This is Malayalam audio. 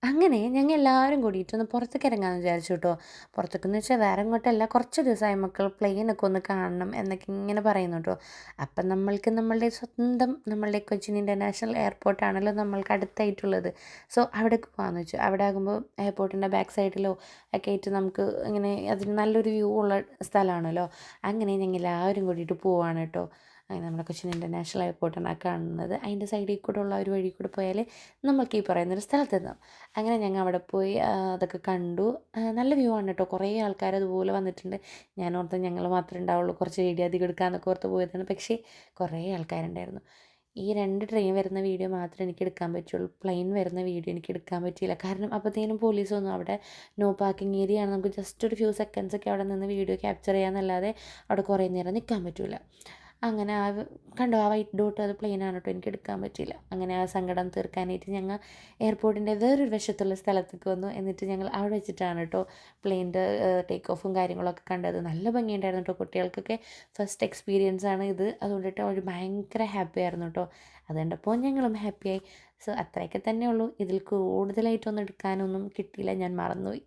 അങ്ങനെ ഞങ്ങൾ എല്ലാവരും കൂടിയിട്ടൊന്ന് പുറത്തേക്ക് ഇറങ്ങാമെന്ന് വിചാരിച്ചു കേട്ടോ. പുറത്തേക്കെന്ന് വെച്ചാൽ വേറെ എങ്ങോട്ടല്ല, കുറച്ച് ദിവസമായി മക്കൾ പ്ലെയിനൊക്കെ ഒന്ന് കാണണം എന്നൊക്കെ ഇങ്ങനെ പറയുന്നു കേട്ടോ. അപ്പം നമ്മൾക്ക് നമ്മളുടെ സ്വന്തം നമ്മളുടെ കൊച്ചിൻ ഇൻ്റർനാഷണൽ എയർപോർട്ടാണല്ലോ നമ്മൾക്ക് അടുത്തായിട്ടുള്ളത്. സോ അവിടേക്ക് പോകാമെന്ന് വെച്ചു. അവിടെ ആകുമ്പോൾ എയർപോർട്ടിൻ്റെ ബാക്ക് സൈഡിലോ ഒക്കെ ആയിട്ട് നമുക്ക് ഇങ്ങനെ അതിന് നല്ലൊരു വ്യൂ ഉള്ള സ്ഥലമാണല്ലോ. അങ്ങനെ ഞങ്ങൾ എല്ലാവരും കൂടിയിട്ട് പോവാണ് കേട്ടോ. അങ്ങനെ നമ്മുടെ കൊച്ചിൻ ഇൻ്റർനാഷണൽ എയർപോർട്ടാണ് ആ കാണുന്നത്. അതിൻ്റെ സൈഡിൽ കൂടെ ഉള്ള ഒരു വഴി കൂടെ പോയാൽ നമ്മൾക്ക് ഈ പറയുന്നൊരു സ്ഥലത്തെത്താം. അങ്ങനെ ഞങ്ങൾ അവിടെ പോയി അതൊക്കെ കണ്ടു. നല്ല വ്യൂ ആണ് കേട്ടോ. കുറേ ആൾക്കാർ അതുപോലെ വന്നിട്ടുണ്ട്. ഞാൻ ഓർത്ത് ഞങ്ങൾ മാത്രമേ ഉണ്ടാവുള്ളൂ, കുറച്ച് വീഡിയോ അധികം എടുക്കാമെന്നൊക്കെ ഓർത്ത് പോയതാണ്. പക്ഷേ കുറേ ആൾക്കാരുണ്ടായിരുന്നു. ഈ 2 ട്രെയിൻ വരുന്ന വീഡിയോ മാത്രമേ എനിക്ക് എടുക്കാൻ പറ്റുള്ളൂ. പ്ലെയിൻ വരുന്ന വീഡിയോ എനിക്ക് എടുക്കാൻ പറ്റിയില്ല. കാരണം അപ്പോഴത്തേനും പോലീസ് വന്നു. അവിടെ നോ പാർക്കിംഗ് ഏരിയ ആണ്. നമുക്ക് ജസ്റ്റ് ഒരു ഫ്യൂ സെക്കൻഡ്സ് ഒക്കെ അവിടെ നിന്ന് വീഡിയോ ക്യാപ്ചർ ചെയ്യാമെന്നല്ലാതെ അവിടെ കുറേ നേരം നിൽക്കാൻ പറ്റില്ല. അങ്ങനെ കണ്ടോ ആ വൈറ്റ് ഡോട്ട്, അത് പ്ലെയിനാണ് കേട്ടോ. എനിക്ക് എടുക്കാൻ പറ്റിയില്ല. അങ്ങനെ ആ സങ്കടം തീർക്കാനായിട്ട് ഞങ്ങൾ എയർപോർട്ടിൻ്റെ വേറൊരു വശത്തുള്ള സ്ഥലത്തേക്ക് വന്നു. എന്നിട്ട് ഞങ്ങൾ അവിടെ വെച്ചിട്ടാണ് കേട്ടോ പ്ലെയിൻ്റെ ടേക്ക് ഓഫും കാര്യങ്ങളൊക്കെ കണ്ടത്. നല്ല ഭംഗിയുണ്ടായിരുന്നു കേട്ടോ. കുട്ടികൾക്കൊക്കെ ഫസ്റ്റ് എക്സ്പീരിയൻസ് ആണ് ഇത്. അതുകൊണ്ടിട്ട് അവർ ഭയങ്കര ഹാപ്പി ആയിരുന്നു കേട്ടോ. അത് കണ്ടപ്പോൾ ഞങ്ങളും ഹാപ്പിയായി. സോ അത്രയൊക്കെ തന്നെ ഉള്ളൂ. ഇതിൽ കൂടുതലായിട്ടൊന്നും എടുക്കാനൊന്നും കിട്ടിയില്ല, ഞാൻ മറന്നുപോയി.